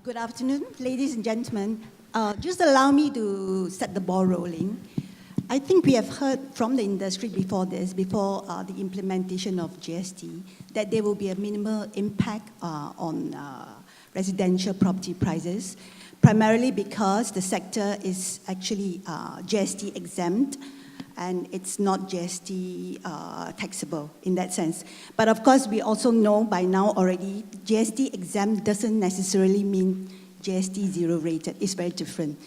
Good afternoon, ladies and gentlemen. Just allow me to set the ball rolling. I think we have heard from the industry before the implementation of GST, that there will be a minimal impact on residential property prices, primarily because the sector is actually GST exempt, and it's not GST taxable in that sense. But of course, we also know by now already, GST exempt doesn't necessarily mean GST zero rated. It's very different.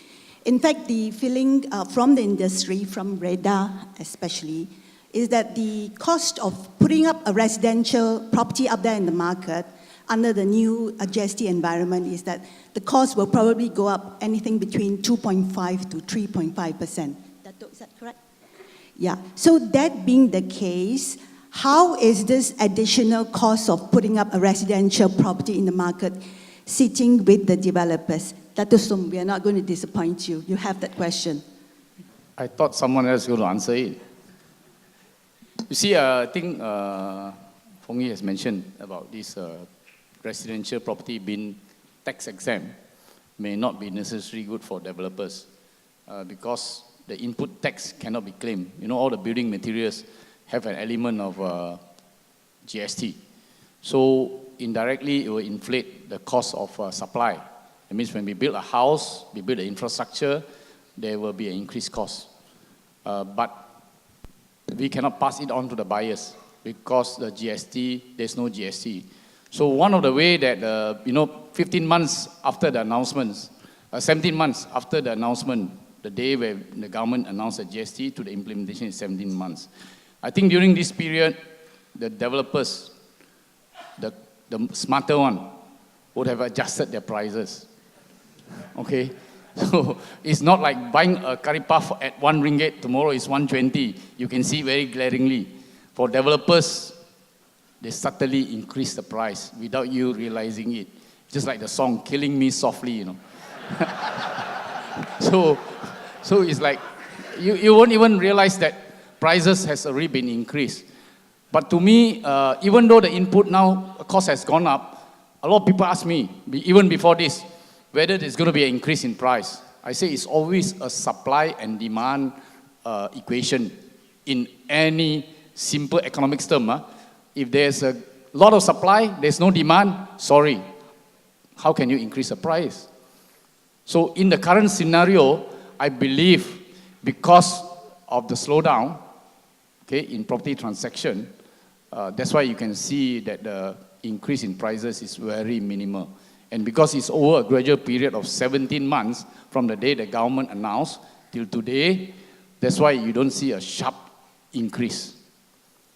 In fact, the feeling from the industry, from REHDA especially, is that the cost of putting up a residential property up there in the market under the new GST environment is that the cost will probably go up anything between 2.5 to 3.5%. Is that correct? Yeah, so that being the case, how is this additional cost of putting up a residential property in the market sitting with the developers? Datuk Soam, we are not going to disappoint you. You have that question. I thought someone else was going to answer it. You see, I think Foong Yee has mentioned about this residential property being tax exempt may not be necessarily good for developers because the input tax cannot be claimed. You know, all the building materials have an element of GST. So indirectly, it will inflate the cost of supply. It means when we build a house, we build the infrastructure, there will be an increased cost. But we cannot pass it on to the buyers because the GST, there's no GST. So one of the way that, 15 months after the announcements, 17 months after the announcement, the day where the government announced the GST to the implementation is 17 months. I think during this period, the developers, the smarter one, would have adjusted their prices. Okay? So it's not like buying a curry puff at 1 ringgit, tomorrow is 120. You can see very glaringly. For developers, they subtly increase the price without you realizing it. Just like the song, Killing Me Softly, you know. So it's like, you won't even realize that prices has already been increased. But to me, even though the input now, cost has gone up, a lot of people ask me, even before this, whether there's going to be an increase in price. I say it's always a supply and demand equation in any simple economics term. If there's a lot of supply, there's no demand, sorry, how can you increase the price? So in the current scenario, I believe because of the slowdown, okay, in property transaction, that's why you can see that the increase in prices is very minimal. And because it's over a gradual period of 17 months from the day the government announced till today, that's why you don't see a sharp increase.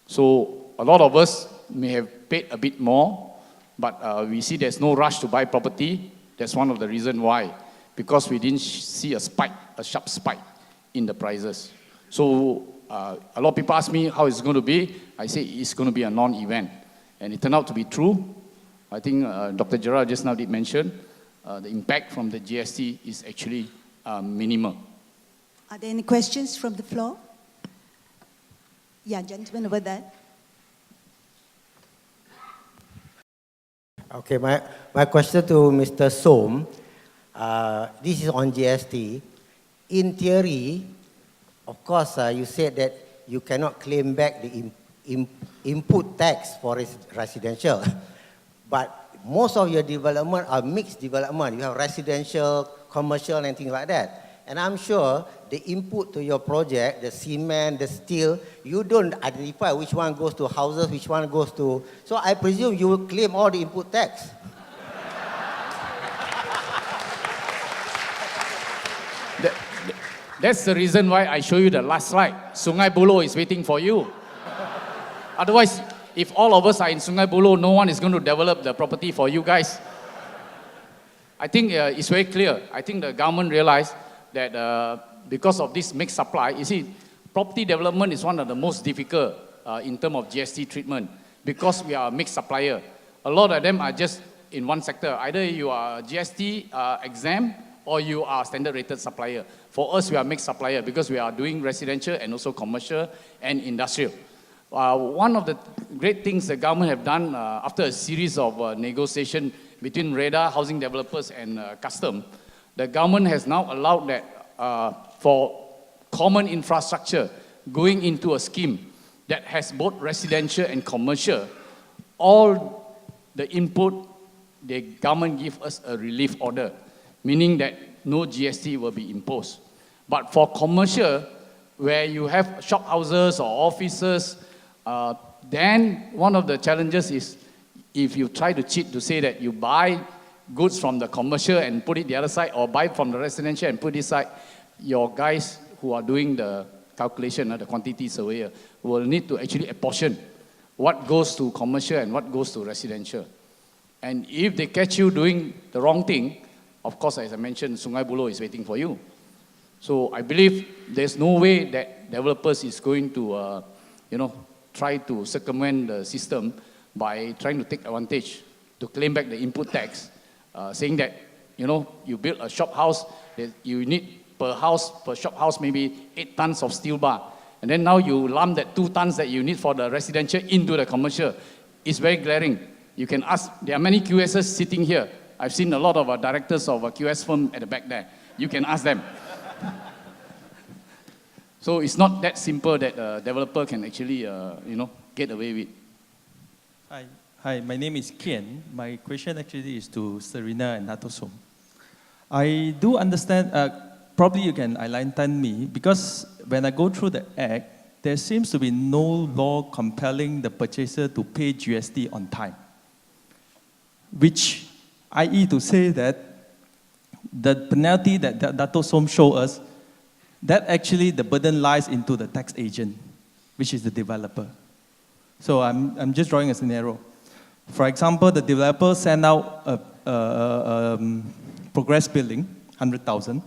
So a lot of us may have paid a bit more, but we see there's no rush to buy property. That's one of the reasons why. Because we didn't see a spike, a sharp spike in the prices. So a lot of people ask me how it's going to be. I say it's going to be a non-event. And it turned out to be true. I think Dr. Gerard just now did mention the impact from the GST is actually minimal. Are there any questions from the floor? Yeah, gentleman over there. Okay, my question to Mr. Soam, this is on GST. In theory, of course, you said that you cannot claim back the input tax for residential. But most of your development are mixed development. You have residential, commercial, and things like that. And I'm sure the input to your project, the cement, the steel, you don't identify which one goes to houses, which one goes to... So I presume you will claim all the input tax. That's the reason why I show you the last slide. Sungai Buloh is waiting for you. Otherwise, if all of us are in Sungai Buloh, no one is going to develop the property for you guys. I think it's very clear. I think the government realized that because of this mixed supply, you see, property development is one of the most difficult in terms of GST treatment because we are a mixed supplier. A lot of them are just in one sector. Either you are GST exempt or you are standard rated supplier. For us, we are mixed supplier because we are doing residential and also commercial and industrial. One of the great things the government have done after a series of negotiation between REHDA, housing developers, and custom, the government has now allowed that for common infrastructure going into a scheme that has both residential and commercial, all the input, the government give us a relief order, meaning that no GST will be imposed. But for commercial, where you have shop houses or offices, then one of the challenges is if you try to cheat to say that you buy goods from the commercial and put it the other side, or buy from the residential and put this side, your guys who are doing the calculation, the quantity surveyor, will need to actually apportion what goes to commercial and what goes to residential. And if they catch you doing the wrong thing, of course, as I mentioned, Sungai Buloh is waiting for you. So I believe there's no way that developers is going to, try to circumvent the system by trying to take advantage to claim back the input tax, saying that, you build a shop house, that you need per shop house, maybe 8 tons of steel bar. And then now you lump that 2 tons that you need for the residential into the commercial. It's very glaring. You can ask, there are many QSs sitting here. I've seen a lot of directors of a QS firm at the back there. You can ask them. So it's not that simple that a developer can actually, get away with. Hi, my name is Kian. My question actually is to Sarena and Datuk Soam. I do understand, probably you can enlighten me, because when I go through the Act, there seems to be no law compelling the purchaser to pay GST on time, which, i.e. to say that the penalty that Datuk Soam showed us, that actually the burden lies into the tax agent, which is the developer. So I'm just drawing a scenario. For example, the developer sent out a progress billing, 100,000,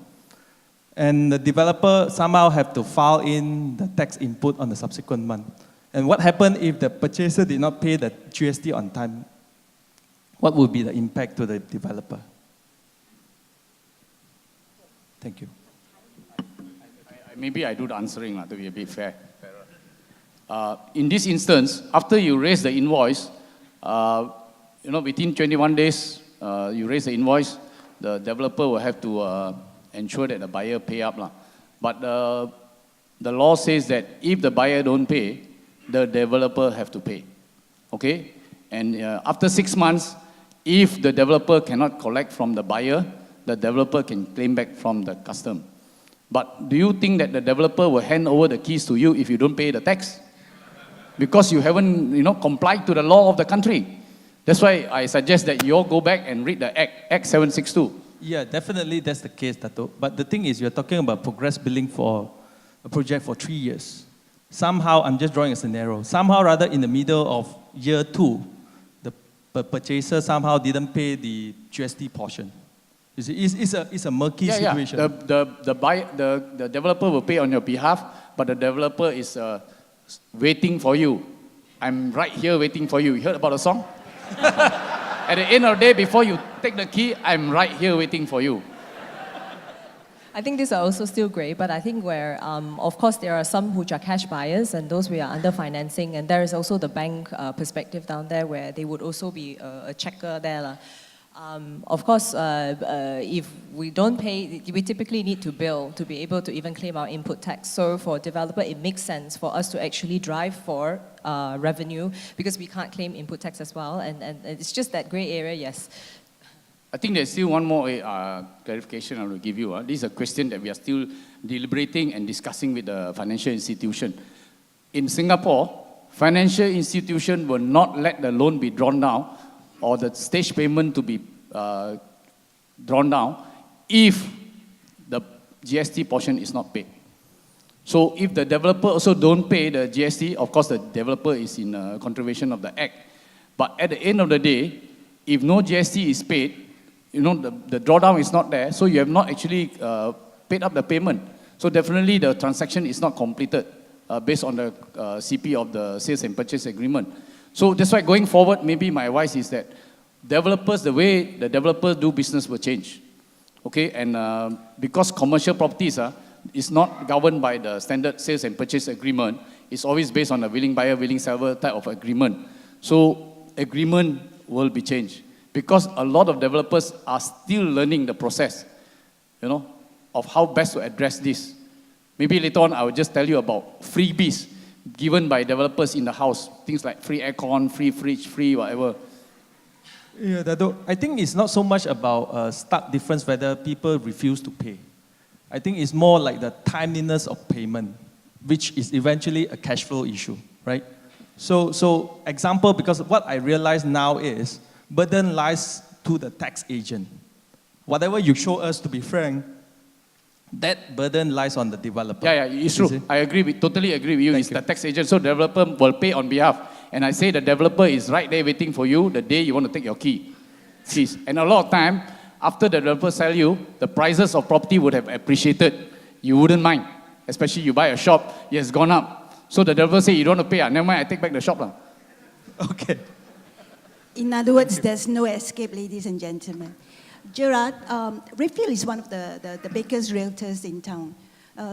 and the developer somehow have to file in the tax input on the subsequent month. And what happened if the purchaser did not pay the GST on time? What would be the impact to the developer? Thank you. Maybe I do the answering to be a bit fair. In this instance, after you raise the invoice, within 21 days, you raise the invoice, the developer will have to ensure that the buyer pay up. But the law says that if the buyer don't pay, the developer have to pay. Okay? And after 6 months, if the developer cannot collect from the buyer, the developer can claim back from the custom. But do you think that the developer will hand over the keys to you if you don't pay the tax? Because you haven't, complied to the law of the country. That's why I suggest that you all go back and read the Act 762. Yeah, definitely that's the case, Dato'. But the thing is, you're talking about progress billing for a project for 3 years. Somehow, I'm just drawing a scenario. Somehow, rather in the middle of year 2, the purchaser somehow didn't pay the GST portion. You see, it's a murky situation. The developer will pay on your behalf, but the developer is waiting for you. I'm right here waiting for you. You heard about the song? At the end of the day, before you take the key, I'm right here waiting for you. I think these are also still grey, but I think where, of course, there are some which are cash buyers and those we are under financing, and there is also the bank perspective down there where they would also be a checker there. Of course, if we don't pay, we typically need to bill to be able to even claim our input tax. So for developer, it makes sense for us to actually drive for revenue because we can't claim input tax as well. And it's just that grey area, yes. I think there's still one more clarification I will give you. This is a question that we are still deliberating and discussing with the financial institution. In Singapore, financial institution will not let the loan be drawn down or the stage payment to be drawn down if the GST portion is not paid. So if the developer also don't pay the GST, of course the developer is in contravention of the Act. But at the end of the day, if no GST is paid, the drawdown is not there, so you have not actually paid up the payment. So definitely the transaction is not completed based on the CP of the sales and purchase agreement. So that's why going forward, maybe my advice is that developers, the way the developers do business will change. Okay, and because commercial properties is not governed by the standard sales and purchase agreement, it's always based on a willing buyer, willing seller type of agreement. So agreement will be changed. because a lot of developers are still learning the process, you know, of how best to address this. Maybe later on I will just tell you about freebies given by developers in the house, things like free aircon, free fridge, free whatever. Yeah, Dato', I think it's not so much about stark difference whether people refuse to pay. I think it's more like the timeliness of payment, which is eventually a cash flow issue, right? So example, because what I realize now is burden lies to the tax agent. Whatever you show us, to be frank, that burden lies on the developer. Yeah, it's true. I totally agree with you. It's the tax agent, so developer will pay on behalf. And I say the developer is right there waiting for you the day you want to take your keys. And a lot of time, after the developer sell you, the prices of property would have appreciated. You wouldn't mind. Especially you buy a shop, it has gone up. So the developer say, you don't want to pay, never mind, I take back the shop. Okay. In other words, there's no escape, ladies and gentlemen. Gerard, Reapfield is one of the biggest realtors in town.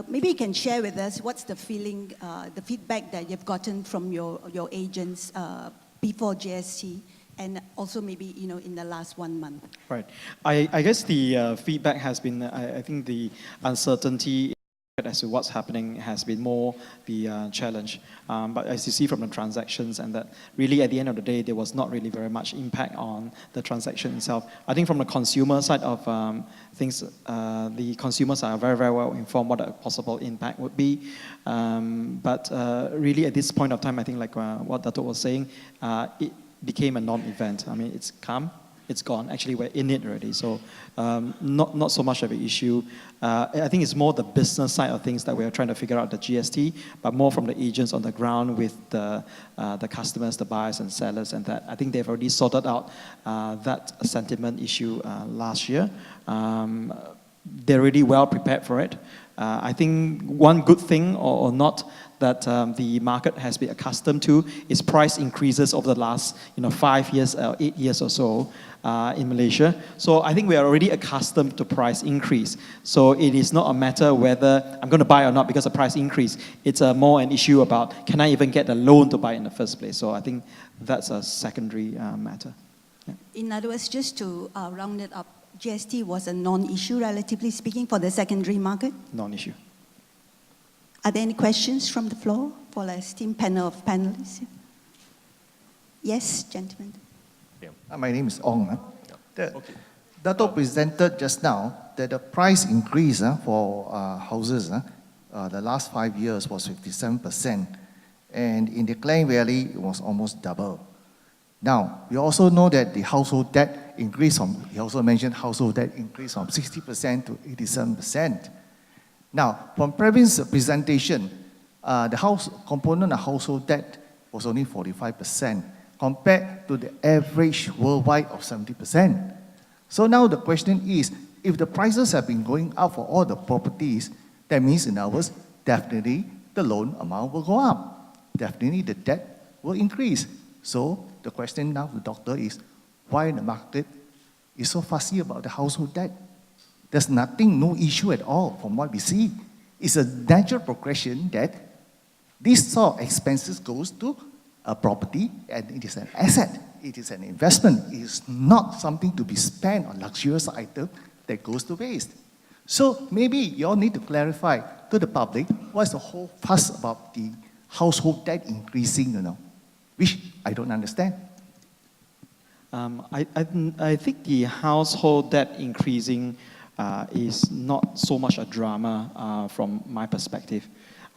Maybe you can share with us what's the feeling, the feedback that you've gotten from your agents before GST, and also maybe in the last 1 month. Right. I guess the feedback has been, I think the uncertainty as to what's happening has been more the challenge. But as you see from the transactions, and that really at the end of the day, there was not really very much impact on the transaction itself. I think from the consumer side of things, the consumers are very, very well informed what a possible impact would be. But really at this point of time, I think like what Dato' was saying, it became a non-event. I mean, it's come, it's gone. Actually, we're in it already, so not so much of an issue. I think it's more the business side of things that we're trying to figure out the GST, but more from the agents on the ground with the customers, the buyers and sellers, and that. I think they've already sorted out that sentiment issue last year. They're really well prepared for it. I think one good thing or not that the market has been accustomed to is price increases over the last 5 years, 8 years or so in Malaysia. So I think we are already accustomed to price increase. So it is not a matter whether I'm going to buy or not because of price increase. It's more an issue about can I even get a loan to buy in the first place. So I think that's a secondary matter. Yeah. In other words, just to round it up, GST was a non-issue, relatively speaking, for the secondary market? Non-issue. Are there any questions from the floor for the esteemed panel of panelists? Yes, gentlemen. Yeah. My name is Ong. Dato' presented just now that the price increase for houses the last 5 years was 57%. And in the Klang Valley, it was almost double. Now, we also know that the household debt increased from, he also mentioned household debt increased from 60% to 87%. Now, from Previn's presentation, the house component of household debt was only 45% compared to the average worldwide of 70%. So now the question is, if the prices have been going up for all the properties, that means in other words, definitely the loan amount will go up. Definitely the debt will increase. So the question now to the doctor is, why the market is so fussy about the household debt? There's nothing, no issue at all from what we see. It's a natural progression that this sort of expenses goes to a property and it is an asset. It is an investment. It is not something to be spent on luxurious item that goes to waste. So maybe you all need to clarify to the public what's the whole fuss about the household debt increasing, which I don't understand. I think the household debt increasing is not so much a drama from my perspective.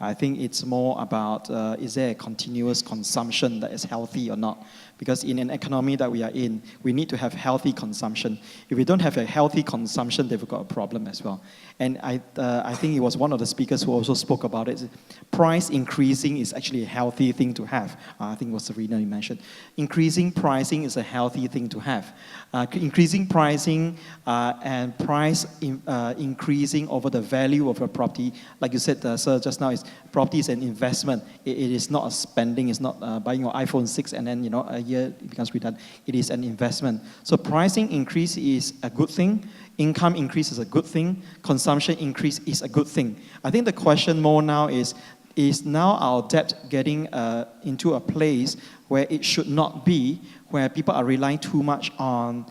I think it's more about is there a continuous consumption that is healthy or not? Because in an economy that we are in, we need to have healthy consumption. If we don't have a healthy consumption, then we've got a problem as well. And I think it was one of the speakers who also spoke about it. Price increasing is actually a healthy thing to have. I think it was Sarena you mentioned. Increasing pricing is a healthy thing to have. Increasing pricing and price increasing over the value of a property, like you said, sir, just now, is property is an investment. It is not a spending. It's not buying your iPhone 6 and then a year it becomes redundant. It is an investment. So pricing increase is a good thing. Income increase is a good thing. Consumption increase is a good thing. I think the question more now is now our debt getting into a place where it should not be, where people are relying too much on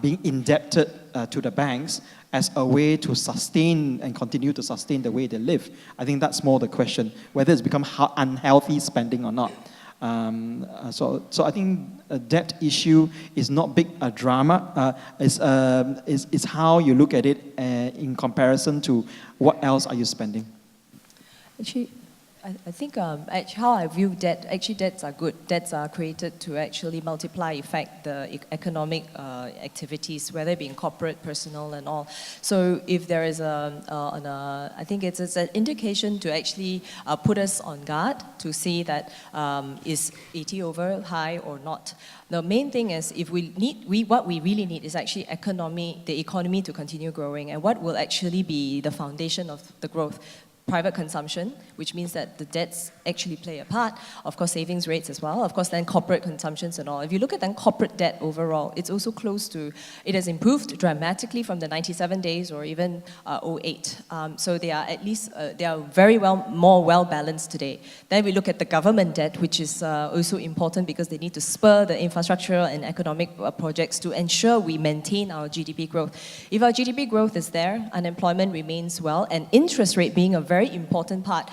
being indebted to the banks as a way to sustain and continue to sustain the way they live. I think that's more the question, whether it's become unhealthy spending or not. So I think a debt issue is not big a drama. It's how you look at it in comparison to what else are you spending. Actually, I think how I view debt, actually debts are good. Debts are created to actually multiply effect the economic activities, whether it be in corporate, personal and all. So if there is I think it's an indication to actually put us on guard to see that is 80 over high or not. The main thing is if what we really need is actually the economy to continue growing, and what will actually be the foundation of the growth. Private consumption, which means that the debts actually play a part. Of course, savings rates as well. Of course, then corporate consumptions and all. If you look at then corporate debt overall, it's also close to, it has improved dramatically from the 97 days or even 08. So they are at least, they are very more well balanced today. Then we look at the government debt, which is also important because they need to spur the infrastructural and economic projects to ensure we maintain our GDP growth. If our GDP growth is there, unemployment remains well, and interest rate being a very important part,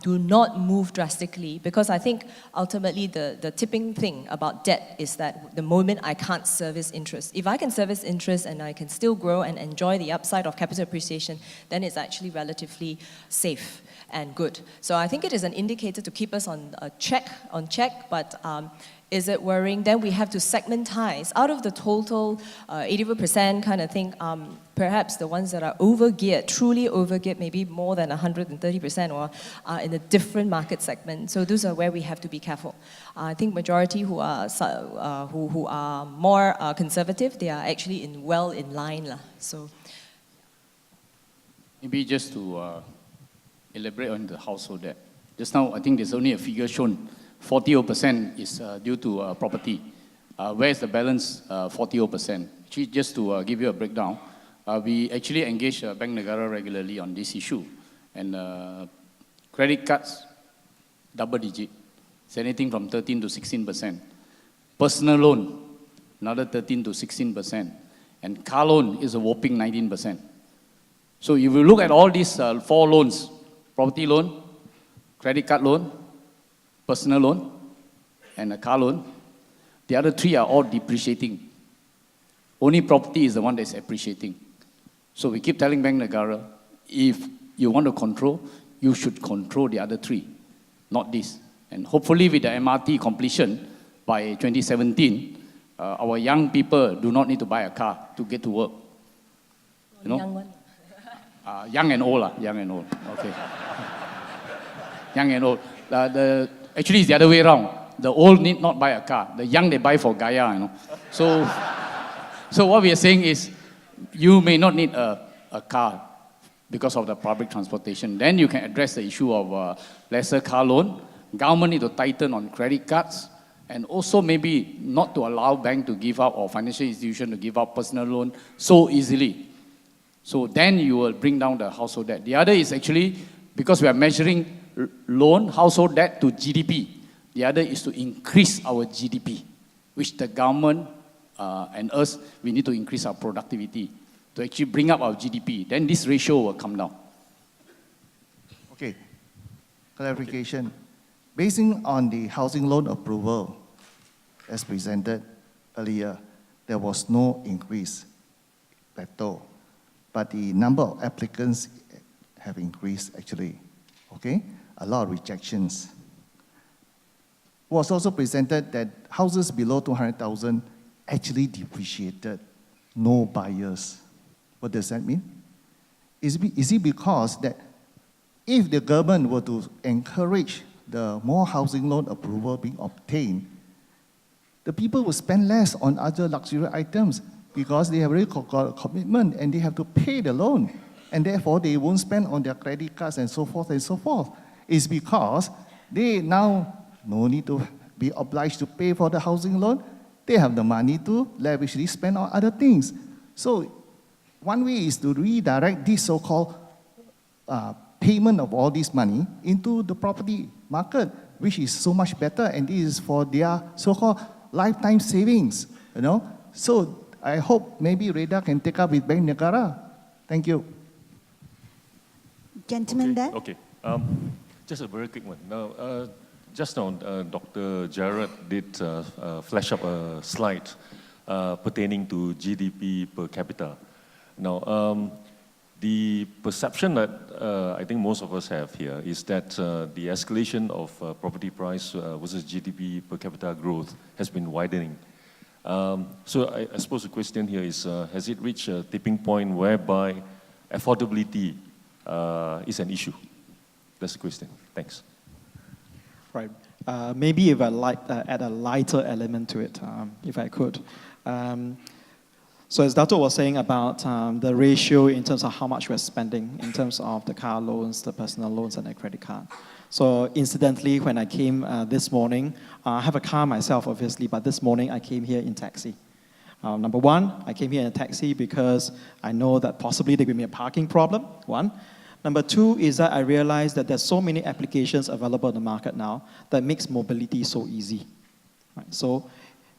do not move drastically, because I think ultimately the tipping thing about debt is that the moment I can't service interest. If I can service interest and I can still grow and enjoy the upside of capital appreciation, then it's actually relatively safe and good. So I think it is an indicator to keep us on check, but is it worrying? Then we have to segmentize. Out of the total 80% kind of thing, perhaps the ones that are overgeared, truly overgeared, maybe more than 130% or are in a different market segment. So those are where we have to be careful. I think majority who are more conservative, they are actually in line. So maybe just to elaborate on the household debt. Just now, I think there's only a figure shown. 40% is due to property. Where is the balance 40%? Actually, just to give you a breakdown, we actually engage Bank Negara regularly on this issue. And credit cards, double digit. It's anything from 13 to 16%. Personal loan, another 13 to 16%. And car loan is a whopping 19%. So if you look at all these 4 loans, property loan, credit card loan, personal loan, and a car loan, the other 3 are all depreciating. Only property is the one that's appreciating. So we keep telling Bank Negara, if you want to control, you should control the other 3, not this. And hopefully with the MRT completion by 2017, our young people do not need to buy a car to get to work. You know? young one. Young and old, young and old. Okay. Young and old. Actually, it's the other way around. The old need not buy a car. The young, they buy for Gaya, you know. So what we are saying is, you may not need a car because of the public transportation. Then you can address the issue of lesser car loan. Government need to tighten on credit cards, and also maybe not to allow bank to give out or financial institution to give out personal loan so easily. So then you will bring down the household debt. The other is actually, because we are measuring loan, household debt to GDP. The other is to increase our GDP, which the government and us, we need to increase our productivity to actually bring up our GDP. Then this ratio will come down. Okay, clarification. Basing on the housing loan approval, as presented earlier, there was no increase, plateau. But the number of applicants have increased actually, okay? A lot of rejections. Was also presented that houses below 200,000 actually depreciated, no buyers. What does that mean? Is it because that if the government were to encourage the more housing loan approval being obtained, the people will spend less on other luxury items because they have already got a commitment and they have to pay the loan. And therefore, they won't spend on their credit cards and so forth and so forth. It's because they now no need to be obliged to pay for the housing loan. They have the money to lavishly spend on other things. So one way is to redirect this so-called payment of all this money into the property market. which is so much better, and this is for their so-called lifetime savings, you know. So I hope maybe REHDA can take up with Bank Negara. Thank you. Gentleman there. Okay. Just a very quick one. Now, just now, Dr. Gerard did flash up a slide pertaining to GDP per capita. Now, the perception that I think most of us have here is that the escalation of property price versus GDP per capita growth has been widening. So I suppose the question here is, has it reached a tipping point whereby affordability is an issue? That's the question. Thanks. Right. Maybe if I add a lighter element to it, if I could. So as Dato was saying about the ratio in terms of how much we're spending in terms of the car loans, the personal loans, and the credit card. So incidentally, when I came this morning, I have a car myself, obviously, but this morning I came here in taxi. Number one, I came here in a taxi because I know that possibly there will be a parking problem, one. Number two is that I realized that there's so many applications available in the market now that makes mobility so easy. Right? So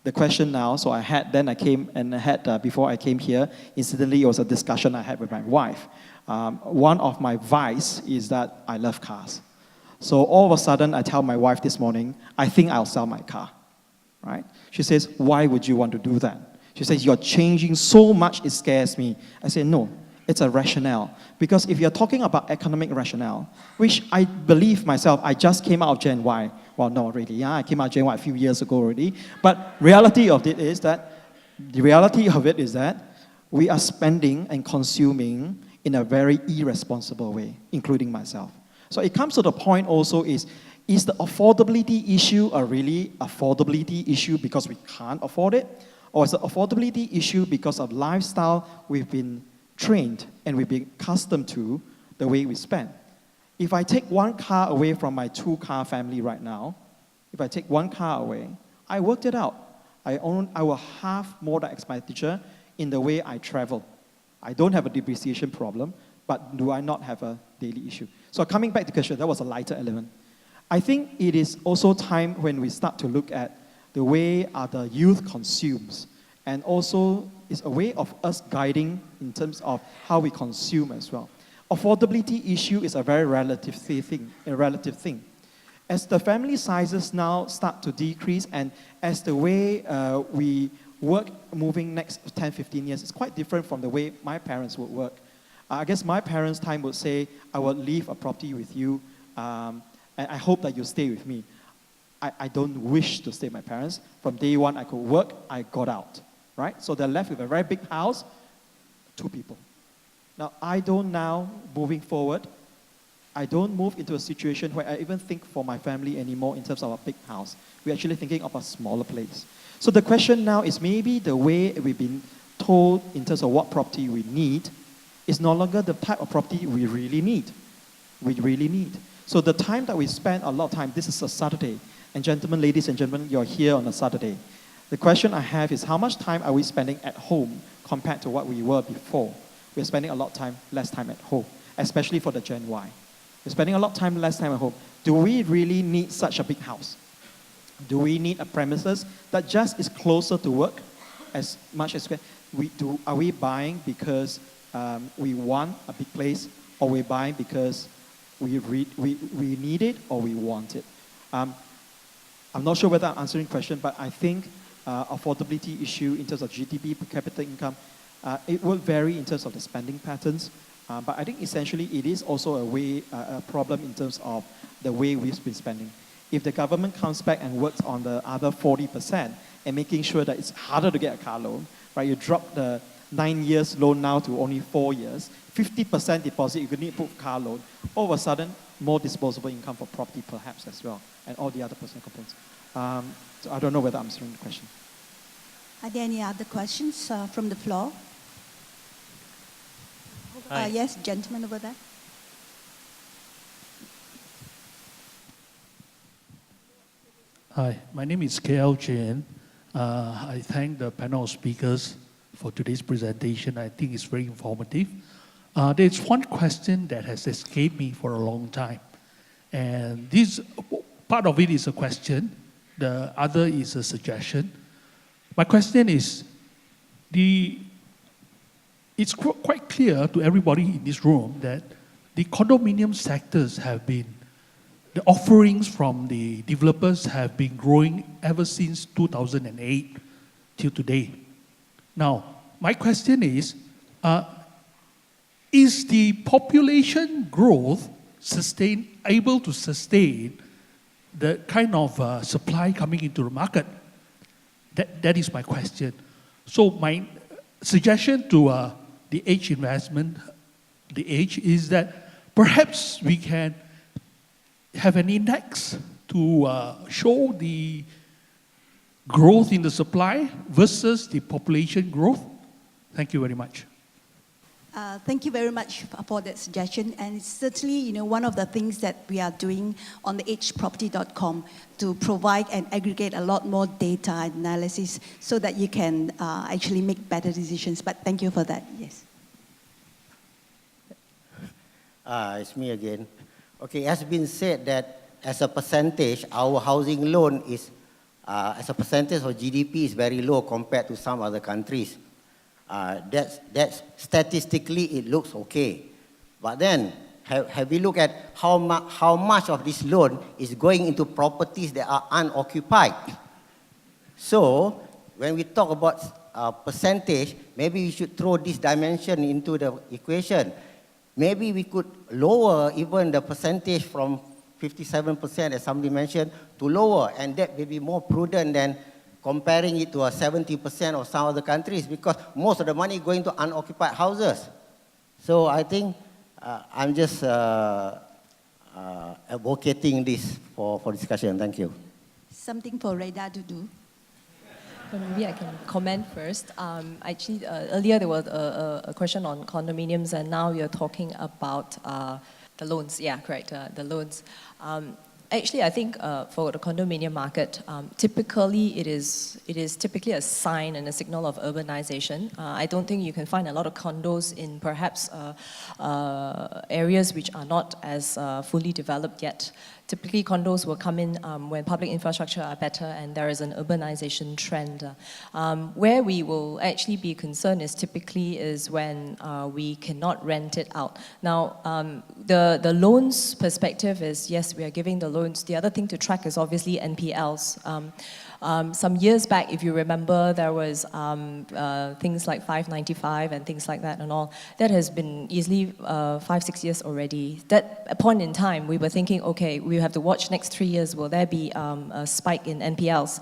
the question now, so I had, then I came and I had, before I came here, incidentally, it was a discussion I had with my wife. One of my vice is that I love cars. So all of a sudden, I tell my wife this morning, I think I'll sell my car, right? She says, why would you want to do that? She says, you're changing so much, it scares me. I say, no, it's a rationale. Because if you're talking about economic rationale, which I believe myself, I just came out of Gen Y. Well, not really, yeah, I came out of Gen Y a few years ago already. But reality of it is that, we are spending and consuming in a very irresponsible way, including myself. So it comes to the point also is the affordability issue a really affordability issue because we can't afford it? Or is the affordability issue because of lifestyle we've been trained and we've been accustomed to the way we spend? If I take one car away from my two-car family right now, if I take one car away, I worked it out. I will have more expenditure in the way I travel. I don't have a depreciation problem, but do I not have a daily issue? So coming back to the question, that was a lighter element. I think it is also time when we start to look at the way the youth consumes, and also it's a way of us guiding in terms of how we consume as well. Affordability issue is a very relative thing. As the family sizes now start to decrease, and as the way we work moving next 10, 15 years, it's quite different from the way my parents would work. I guess my parents' time would say, I will leave a property with you, and I hope that you stay with me. I don't wish to stay with my parents. From day one, I could work, I got out, right? So they're left with a very big house, 2 people. Now, I don't now, moving forward, I don't move into a situation where I even think for my family anymore in terms of a big house. We're actually thinking of a smaller place. So the question now is maybe the way we've been told in terms of what property we need is no longer the type of property we really need. So the time that we spend a lot of time, this is a Saturday, and gentlemen, ladies and gentlemen, you're here on a Saturday. The question I have is how much time are we spending at home compared to what we were before? We're spending a lot of time, less time at home, especially for the Gen Y. We're spending a lot of time, less time at home. Do we really need such a big house? Do we need a premises that just is closer to work as much as we do? Are we buying because we want a big place, or we're buying because we need it or we want it? I'm not sure whether I'm answering the question, but I think affordability issue in terms of GDP per capita income, it will vary in terms of the spending patterns, but I think essentially it is also a problem in terms of the way we've been spending. If the government comes back and works on the other 40% and making sure that it's harder to get a car loan, right? You drop the 9 years loan now to only 4 years, 50% deposit, you could need to put car loan. All of a sudden, more disposable income for property perhaps as well, and all the other personal components. So I don't know whether I'm answering the question. Are there any other questions from the floor? Yes, gentleman over there. Hi, my name is KL Chen. I thank the panel of speakers for today's presentation. I think it's very informative. There's one question that has escaped me for a long time. And this, part of it is a question, the other is a suggestion. My question is, it's quite clear to everybody in this room that the condominium sectors have been, the offerings from the developers have been growing ever since 2008 till today. Now, my question is the population growth able to sustain the kind of supply coming into the market? That is my question. So my suggestion to the age investment, the age, is that perhaps we can have an index to show the growth in the supply versus the population growth. Thank you very much. Thank you very much for that suggestion, and it's certainly one of the things that we are doing on the ageproperty.com to provide and aggregate a lot more data and analysis so that you can actually make better decisions. But thank you for that. Yes. It's me again. Okay, it has been said that as a percentage, our housing loan is, as a percentage of GDP, is very low compared to some other countries. That's statistically it looks okay. But then, have we looked at how much of this loan is going into properties that are unoccupied? So, when we talk about percentage, maybe we should throw this dimension into the equation. Maybe we could lower even the percentage from 57%, as somebody mentioned, to lower, and that may be more prudent than comparing it to a 70% of some other countries, because most of the money going to unoccupied houses. So I think I'm just advocating this for discussion. Thank you. Something for REHDA to do. Well, maybe I can comment first. Actually, earlier there was a question on condominiums, and now you're talking about the loans. Yeah, correct, the loans. Actually, I think for the condominium market, typically it is typically a sign and a signal of urbanization. I don't think you can find a lot of condos in perhaps areas which are not as fully developed yet. Typically, condos will come in when public infrastructure are better and there is an urbanization trend. Where we will actually be concerned is when we cannot rent it out. Now, the loans perspective is, yes, we are giving the loans. The other thing to track is obviously NPLs. Some years back, if you remember, there was things like 595 and things like that and all. That has been easily 5-6 years already. That point in time, we were thinking, okay, we have to watch next 3 years. Will there be a spike in NPLs?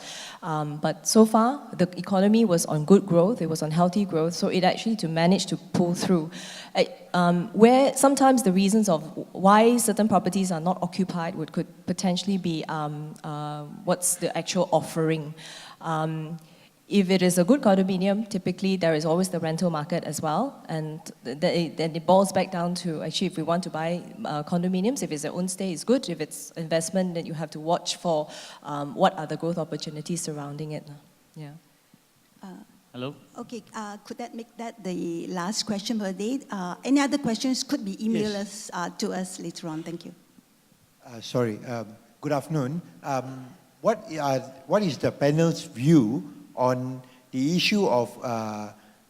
But so far, the economy was on good growth. It was on healthy growth. So it actually to manage to pull through. Where sometimes the reasons of why certain properties are not occupied could potentially be what's the actual offering. If it is a good condominium, typically there is always the rental market as well, and then it boils back down to actually if we want to buy condominiums, if it's their own stay, it's good. If it's investment, then you have to watch for what are the growth opportunities surrounding it. Yeah. Hello? Okay, could that make that the last question for the day? Any other questions could be emailed us to us later on. Thank you. Sorry, good afternoon. What is the panel's view on the issue of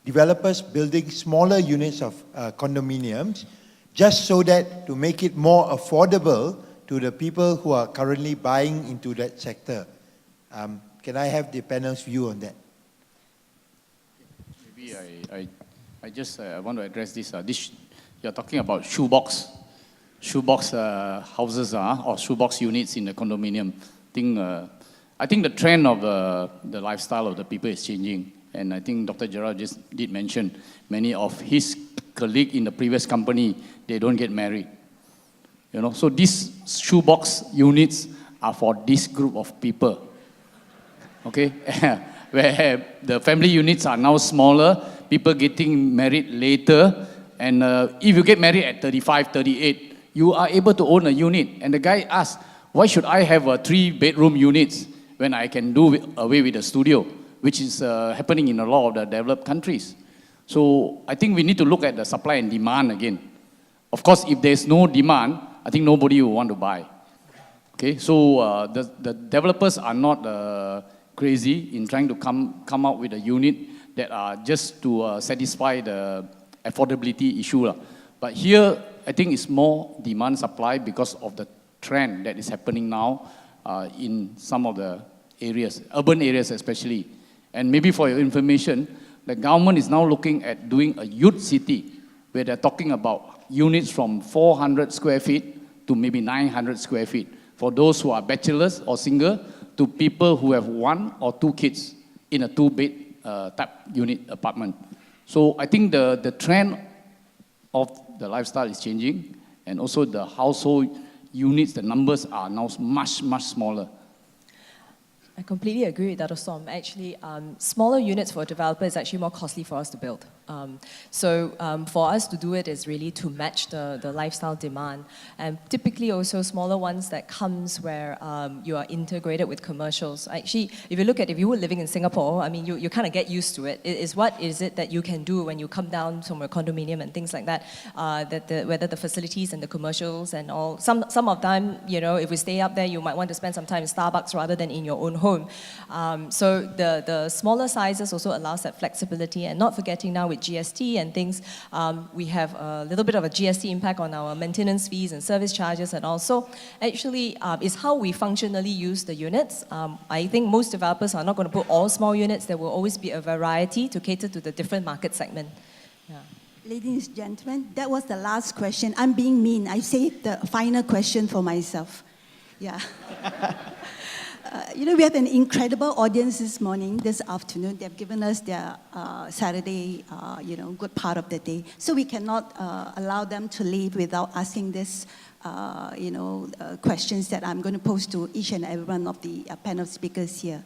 developers building smaller units of condominiums just so that to make it more affordable to the people who are currently buying into that sector? Can I have the panel's view on that? Maybe I just want to address this. You're talking about shoebox houses or shoebox units in the condominium. I think the trend of the lifestyle of the people is changing, and I think Dr. Gerard just did mention many of his colleagues in the previous company, they don't get married. So these shoebox units are for this group of people. Okay, where the family units are now smaller, people getting married later, and if you get married at 35, 38, you are able to own a unit. And the guy asks, why should I have a 3-bedroom units when I can do away with a studio, which is happening in a lot of the developed countries. So I think we need to look at the supply and demand again. Of course, if there's no demand, I think nobody will want to buy. Okay, so the developers are not crazy in trying to come out with a unit that are just to satisfy the affordability issue. But here, I think it's more demand supply because of the trend that is happening now in some of the areas, urban areas especially. And maybe for your information, the government is now looking at doing a youth city where they're talking about units from 400 square feet to maybe 900 square feet for those who are bachelors or single to people who have 1 or 2 kids in a 2-bed type unit apartment. So I think the trend of the lifestyle is changing, and also the household units, the numbers are now much, much smaller. I completely agree with Dr. Soam. Actually, smaller units for a developer is actually more costly for us to build. So for us to do it is really to match the lifestyle demand. And typically also smaller ones that comes where you are integrated with commercials. Actually, if you were living in Singapore, I mean, you kind of get used to it. It is what is it that you can do when you come down from a condominium and things like that, whether the facilities and the commercials and all. Some of them, you know, if we stay up there, you might want to spend some time in Starbucks rather than in your own home. So the smaller sizes also allows that flexibility, and not forgetting now with GST and things, we have a little bit of a GST impact on our maintenance fees and service charges and all. So actually, it's how we functionally use the units. I think most developers are not going to put all small units. There will always be a variety to cater to the different market segment. Yeah. Ladies and gentlemen, that was the last question. I'm being mean. I saved the final question for myself. Yeah. You know, we have an incredible audience this afternoon. They've given us their Saturday, good part of the day. So we cannot allow them to leave without asking this, questions that I'm going to pose to each and every one of the panel speakers here.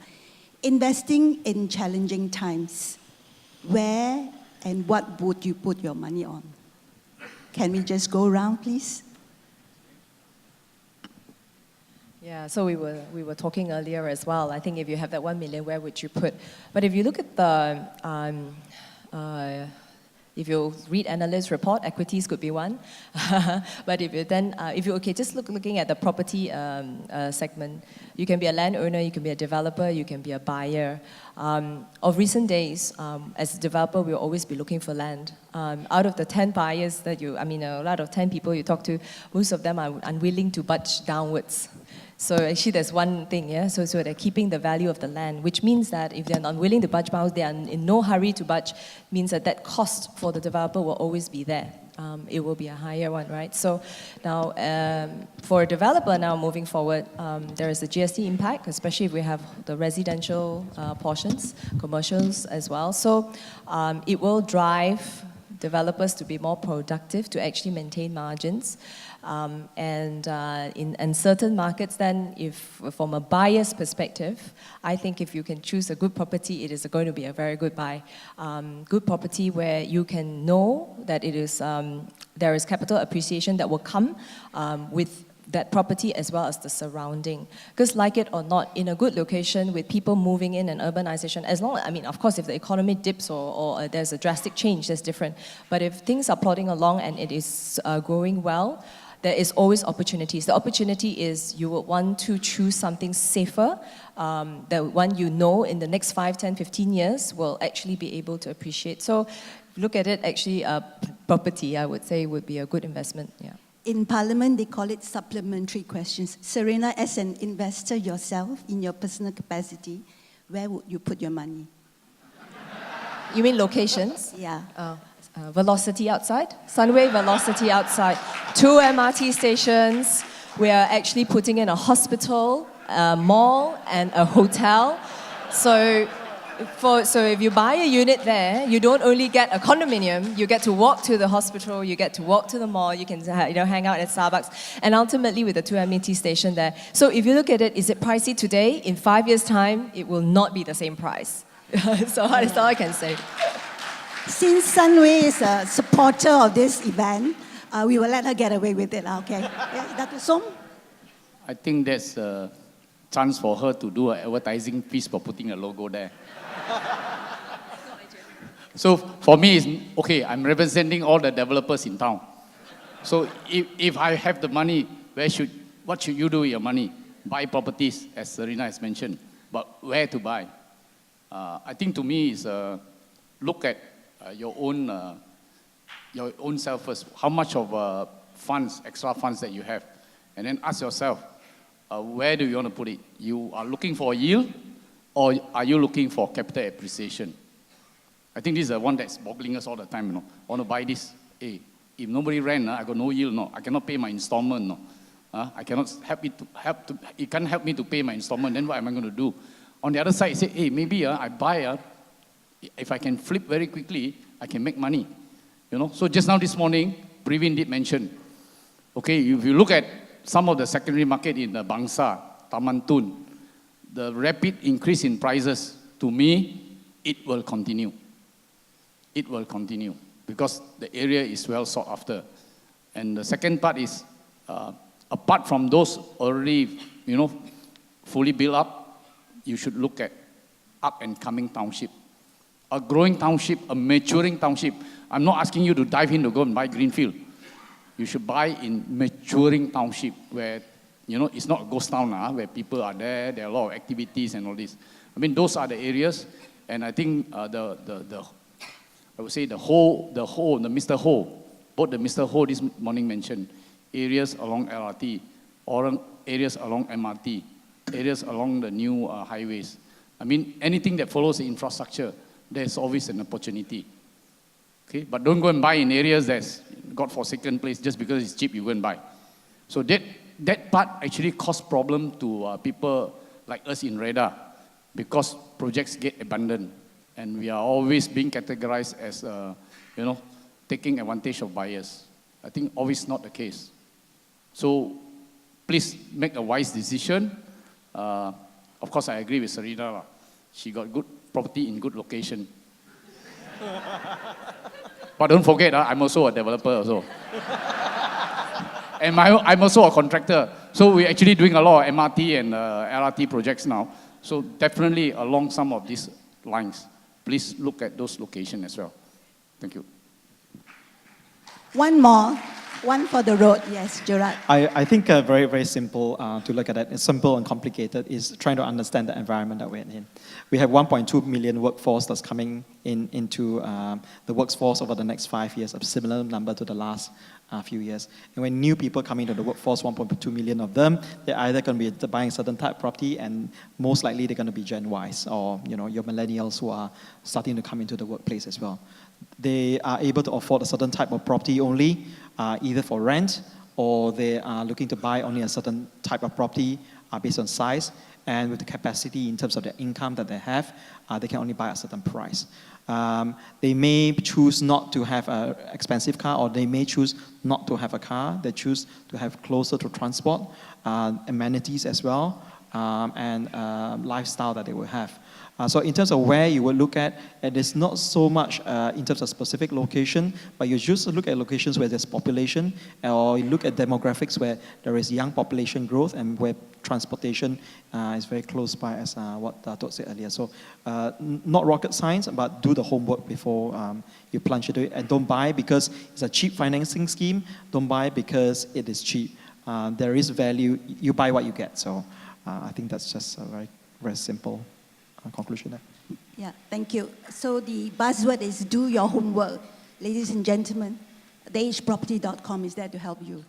Investing in challenging times, where and what would you put your money on? Can we just go around, please? Yeah, so we were talking earlier as well. I think if you have that 1 million, where would you put? But if you look at the, if you read analyst report, equities could be one. But if you then, just looking at the property segment, you can be a landowner, you can be a developer, you can be a buyer. Of recent days, as a developer, we'll always be looking for land. Out of the 10 buyers out of 10 people you talk to, most of them are unwilling to budge downwards. So actually there's one thing, yeah? So they're keeping the value of the land, which means that if they're not willing to budge down, they are in no hurry to budge, means that cost for the developer will always be there. It will be a higher one, right? So now, for a developer now moving forward, there is a GST impact, especially if we have the residential portions, commercials as well. So it will drive developers to be more productive, to actually maintain margins. In certain markets then, if from a buyer's perspective, I think if you can choose a good property, it is going to be a very good buy. Good property where you can know that it is, there is capital appreciation that will come with that property as well as the surrounding. Because like it or not, in a good location with people moving in and urbanization, as long as, of course, if the economy dips or there's a drastic change, that's different. But if things are plodding along and it is growing well, there is always opportunities. The opportunity is you would want to choose something safer, the one you know in the next 5, 10, 15 years will actually be able to appreciate. So look at it, actually, property, I would say, would be a good investment. Yeah. In Parliament, they call it supplementary questions. Sarena, as an investor yourself, in your personal capacity, where would you put your money? You mean locations? Yeah. Velocity outside, Sunway Velocity outside, 2 MRT stations. We are actually putting in a hospital, a mall, and a hotel. So if you buy a unit there, you don't only get a condominium, you get to walk to the hospital, you get to walk to the mall, you can hang out at Starbucks, and ultimately with the 2 MRT station there. So if you look at it, is it pricey today? In 5 years' time, it will not be the same price. So that's all I can say. Since Sunway is a supporter of this event, we will let her get away with it, okay? Yeah, Dr. Soam? I think that's a chance for her to do an advertising piece for putting a logo there. So for me, it's okay, I'm representing all the developers in town. So if I have the money, what should you do with your money? buy properties, as Sarena has mentioned, but where to buy? I think to me is look at your own self first. How much of funds, extra funds that you have, and then ask yourself, where do you want to put it? You are looking for a yield, or are you looking for capital appreciation? I think this is the one that's boggling us all the time. I want to buy this. Hey, if nobody rent, I got no yield. I cannot pay my installment. I cannot it can't help me to pay my installment. Then what am I going to do? On the other side, say, hey, maybe I buy. If I can flip very quickly, I can make money. So just now this morning, Praveen did mention. Okay, if you look at some of the secondary market in the Bangsa, Taman Tun, the rapid increase in prices, to me, it will continue. It will continue because the area is well sought after. And the second part is, apart from those already, fully built up, you should look at up and coming township. A growing township, a maturing township. I'm not asking you to dive in to go and buy greenfield. You should buy in maturing township where, it's not a ghost town where people are there are a lot of activities and all this. I mean, those are the areas, and I think I would say the Mr. Ho, both the Mr. Ho this morning mentioned, areas along LRT, or areas along MRT, areas along the new highways. I mean, anything that follows the infrastructure, there's always an opportunity. Okay, but don't go and buy in areas that's got forsaken place just because it's cheap, you go and buy. So that part actually causes problem to people like us in REHDA because projects get abandoned. And we are always being categorized as, taking advantage of buyers. I think always not the case. So please make a wise decision. Of course, I agree with Sarena. She got good property in good location. But don't forget, I'm also a developer also. And I'm also a contractor. So we're actually doing a lot of MRT and LRT projects now. So definitely along some of these lines. Please look at those locations as well. Thank you. One more, one for the road. Yes, Gerard. I think very, very simple to look at it. It's simple and complicated is trying to understand the environment that we're in. We have 1.2 million workforce that's coming into the workforce over the next 5 years, a similar number to the last few years. And when new people come into the workforce, 1.2 million of them, they're either going to be buying a certain type of property, and most likely they're going to be Gen Ys, or your millennials who are starting to come into the workplace as well. They are able to afford a certain type of property only, either for rent, or they are looking to buy only a certain type of property based on size, and with the capacity in terms of their income that they have, they can only buy a certain price. They may choose not to have an expensive car, or they may choose not to have a car. They choose to have closer to transport, amenities as well, and lifestyle that they will have. So in terms of where you will look at, it is not so much in terms of specific location, but you just look at locations where there's population, or you look at demographics where there is young population growth and where transportation is very close by, as what Datuk said earlier. So not rocket science, but do the homework before you plunge into it. And don't buy because it's a cheap financing scheme. Don't buy because it is cheap. There is value. You buy what you get. So I think that's just a very, very simple conclusion there. Yeah, thank you. So the buzzword is do your homework. Ladies and gentlemen, theageproperty.com is there to help you.